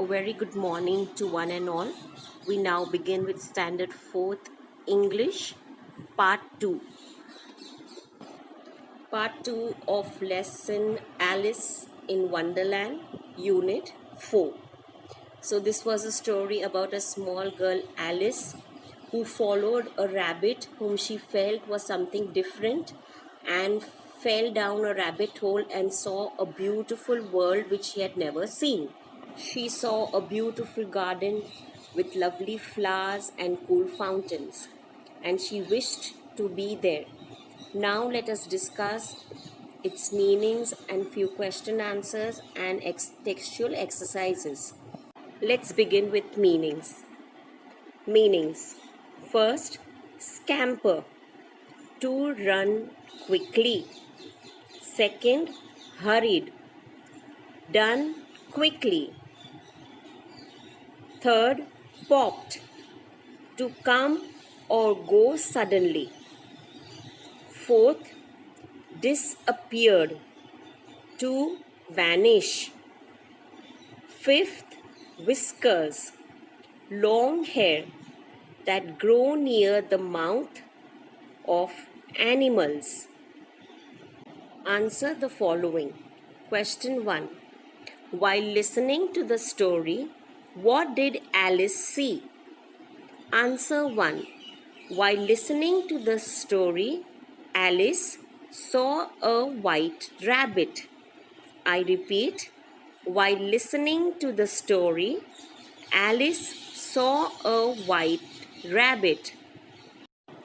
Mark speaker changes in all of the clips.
Speaker 1: A very good morning to one and all. We now begin with Standard 4th English, Part 2. Part 2 of Lesson Alice in Wonderland, Unit 4. So, this was a story about a small girl, Alice, who followed a rabbit whom she felt was something different and fell down a rabbit hole and saw a beautiful world which she had never seen. She saw a beautiful garden with lovely flowers and cool fountains, and she wished to be there. Now let us discuss its meanings and few question answers and textual exercises. Let's begin with meanings. Meanings. First, scamper, to run quickly. Second, hurried, done quickly. Third, popped, to come or go suddenly. Fourth, disappeared, to vanish. Fifth, whiskers, long hair that grow near the mouth of animals. Answer the following. Question 1. While listening to the story, what did Alice see? Answer 1. While listening to the story, Alice saw a white rabbit. I repeat, while listening to the story, Alice saw a white rabbit.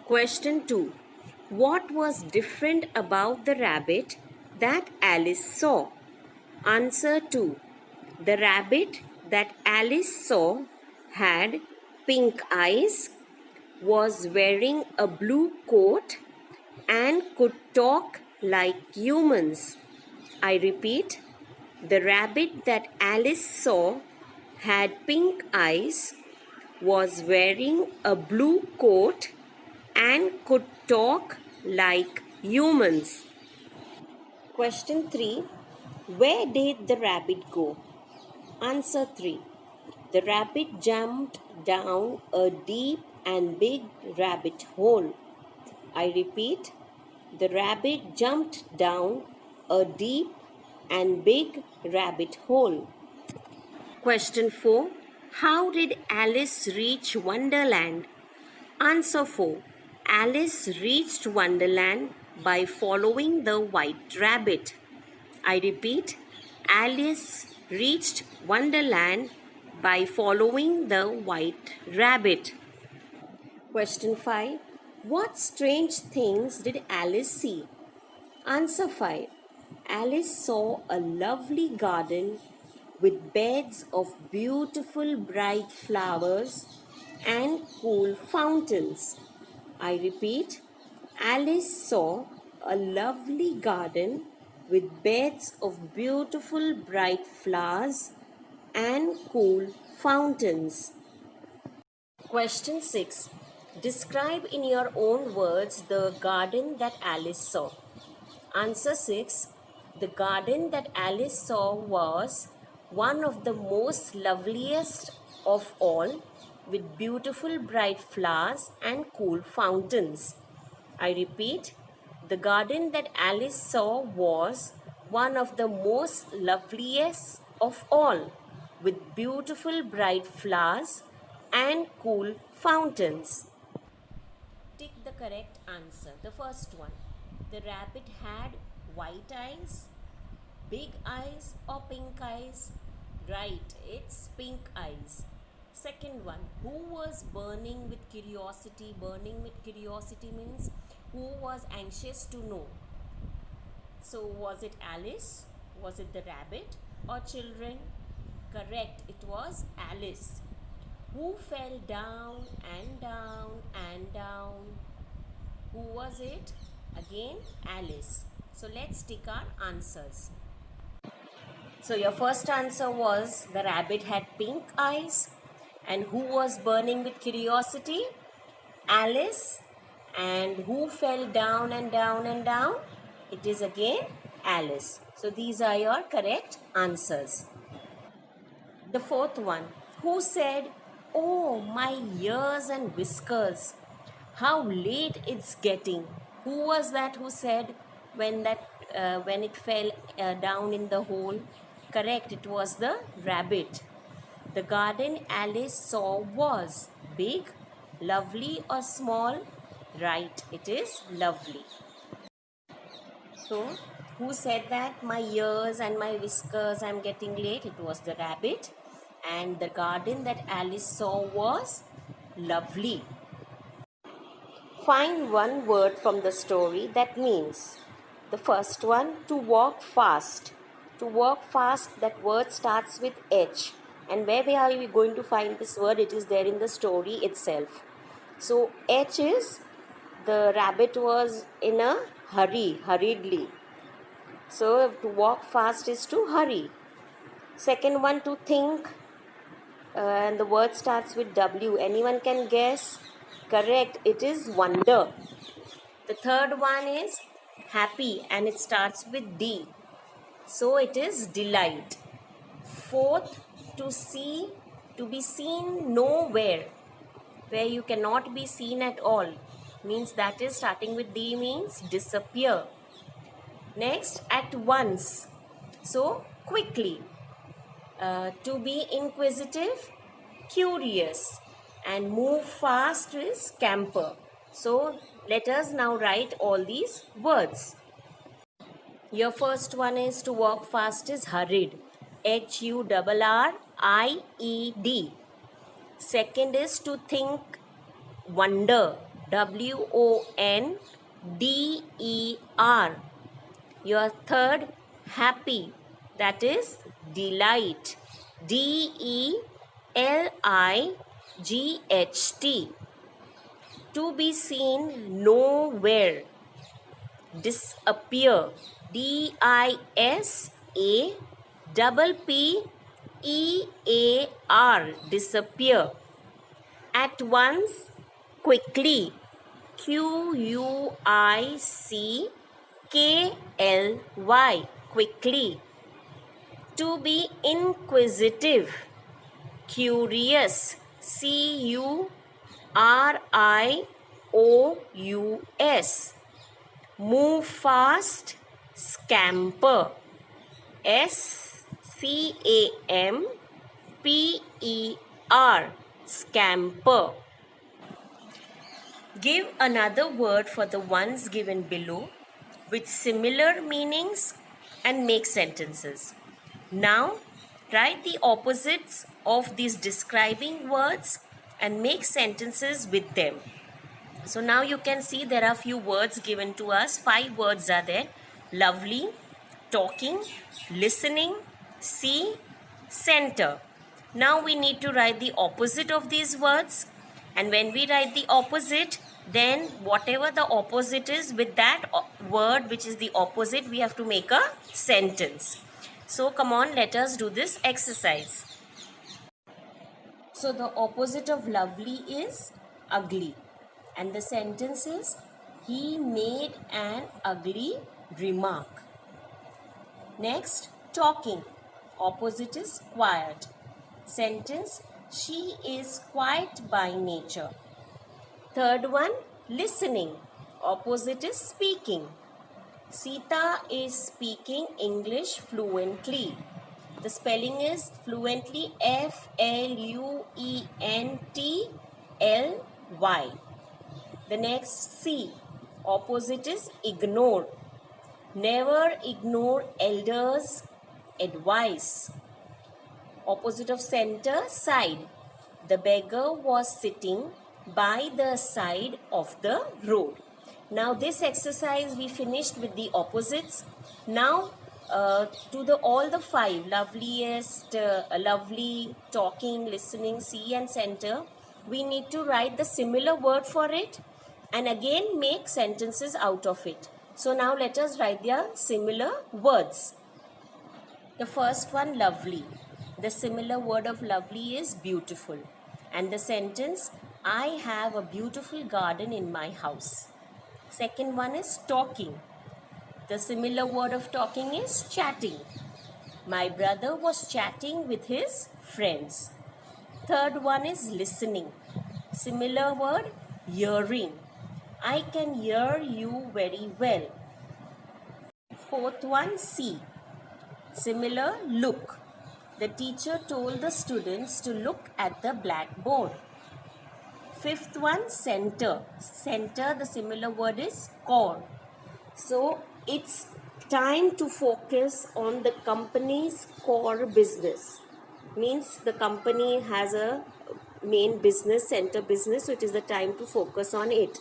Speaker 1: Question 2. What was different about the rabbit that Alice saw? Answer 2. The rabbit that Alice saw had pink eyes, was wearing a blue coat, and could talk like humans. I repeat, the rabbit that Alice saw had pink eyes, was wearing a blue coat, and could talk like humans. Question 3. Where did the rabbit go? Answer 3. The rabbit jumped down a deep and big rabbit hole. I repeat, the rabbit jumped down a deep and big rabbit hole. Question 4. How did Alice reach Wonderland? Answer 4. Alice reached Wonderland by following the white rabbit. I repeat, Alice reached Wonderland by following the white rabbit. Question 5. What strange things did Alice see? Answer 5. Alice saw a lovely garden with beds of beautiful bright flowers and cool fountains. I repeat, Alice saw a lovely garden with beds of beautiful bright flowers and cool fountains. Question 6. Describe in your own words the garden that Alice saw. Answer 6. The garden that Alice saw was one of the most loveliest of all, with beautiful bright flowers and cool fountains. I repeat, the garden that Alice saw was one of the most loveliest of all, with beautiful bright flowers and cool fountains. Tick the correct answer. The first one. The rabbit had white eyes, big eyes or pink eyes? Right, it's pink eyes. Second one. Who was burning with curiosity? Burning with curiosity means who was anxious to know. So was it Alice? Was it the rabbit or children? Correct, it was Alice. Who fell down and down and down? Who was it? Again, Alice. So let's tick our answers. So your first answer was the rabbit had pink eyes. And who was burning with curiosity? Alice. And who fell down and down and down? It is again Alice. So these are your correct answers. The fourth one, who said, "Oh, my ears and whiskers, how late it's getting." Who was that who said when it fell down in the hole? Correct, it was the rabbit. The garden Alice saw was big, lovely, or small? Right, it is lovely. So, who said that my ears and my whiskers, I'm getting late? It was the rabbit. And the garden that Alice saw was lovely. Find one word from the story that means. The first one, to walk fast. To walk fast, that word starts with H. And where are we going to find this word? It is there in the story itself. So H is, the rabbit was in a hurry, hurriedly. So to walk fast is to hurry. Second one, to think, and the word starts with W. Anyone can guess? Correct, it is wonder. The third one is happy, and it starts with D. So it is delight. Fourth, to see, to be seen nowhere, where you cannot be seen at all, means that is starting with D, means disappear. Next, at once, so quickly. To be inquisitive, curious, and move fast is scamper. So let us now write all these words. Your first one is to walk fast is hurried, HURRIED. Second is to think, wonder, WONDER. Your third, happy, that is delight, DELIGHT. To be seen nowhere, disappear, DISAPPEAR, disappear. At once, quickly, QUICKLY, quickly. To be inquisitive, curious, CURIOUS. Move fast, scamper, SCAMPER, scamper. Give another word for the ones given below with similar meanings and make sentences. Now, write the opposites of these describing words and make sentences with them. So now you can see there are few words given to us. 5 words are there. Lovely, talking, listening, see, center. Now we need to write the opposite of these words. And when we write the opposite, then whatever the opposite is, with that word which is the opposite, we have to make a sentence. So come on, let us do this exercise. So the opposite of lovely is ugly. And the sentence is, he made an ugly remark. Next, talking. Opposite is quiet. Sentence, she is quiet by nature. Third one, listening. Opposite is speaking. Sita is speaking English fluently. The spelling is fluently, FLUENTLY. The next, see. Opposite is ignore. Never ignore elders' advice. Opposite of center, side. The beggar was sitting by the side of the road. Now this exercise we finished with the opposites. Now to all the 5, loveliest, lovely, talking, listening, see and center, we need to write the similar word for it and again make sentences out of it. So now let us write their similar words. The first one, lovely. The similar word of lovely is beautiful. And the sentence, I have a beautiful garden in my house. Second one is talking. The similar word of talking is chatting. My brother was chatting with his friends. Third one is listening. Similar word, hearing. I can hear you very well. Fourth one, see. Similar, look. The teacher told the students to look at the blackboard. Fifth one, center. Center, the similar word is core. So it's time to focus on the company's core business. Means the company has a main business, center business, so it is the time to focus on it.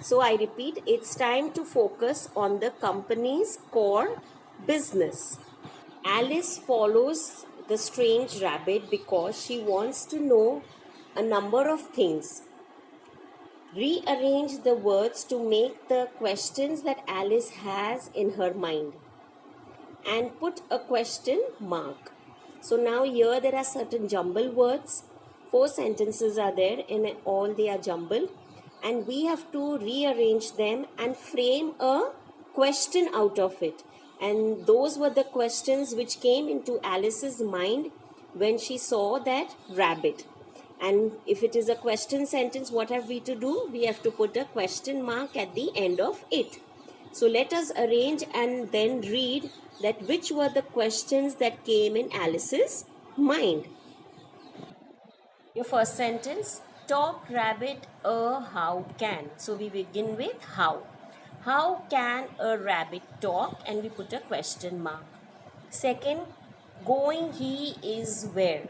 Speaker 1: So I repeat, it's time to focus on the company's core business. Alice follows the strange rabbit because she wants to know a number of things. Rearrange the words to make the questions that Alice has in her mind and put a question mark. So now here there are certain jumble words. 4 sentences are there and all they are jumbled, and we have to rearrange them and frame a question out of it. And those were the questions which came into Alice's mind when she saw that rabbit. And if it is a question sentence, what have we to do? We have to put a question mark at the end of it. So let us arrange and then read that which were the questions that came in Alice's mind. Your first sentence, talk rabbit how can. So we begin with how. How can a rabbit talk? And we put a question mark. Second, going he is where.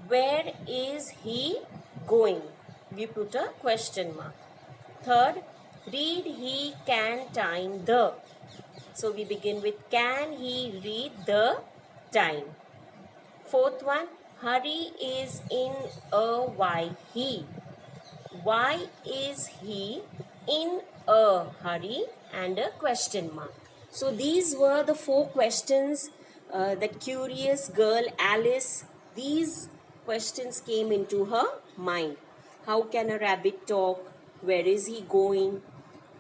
Speaker 1: Where is he going? We put a question mark. Third, read he can time the. So we begin with can he read the time. Fourth one, hurry is in a why he. Why is he in a hurry? And a question mark. So these were the 4 questions that curious girl Alice, these questions came into her mind. How can a rabbit talk? Where is he going?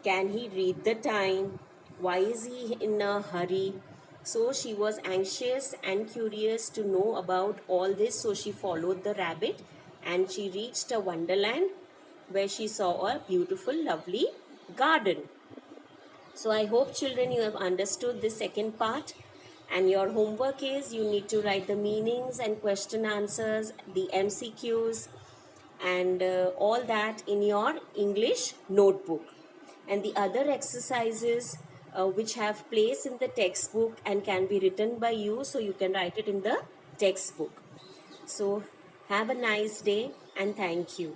Speaker 1: Can he read the time? Why is he in a hurry? So she was anxious and curious to know about all this. So she followed the rabbit and she reached a wonderland where she saw a beautiful, lovely garden. So I hope children you have understood this second part. And your homework is you need to write the meanings and question answers, the MCQs and all that in your English notebook. And the other exercises which have place in the textbook and can be written by you, so you can write it in the textbook. So have a nice day and thank you.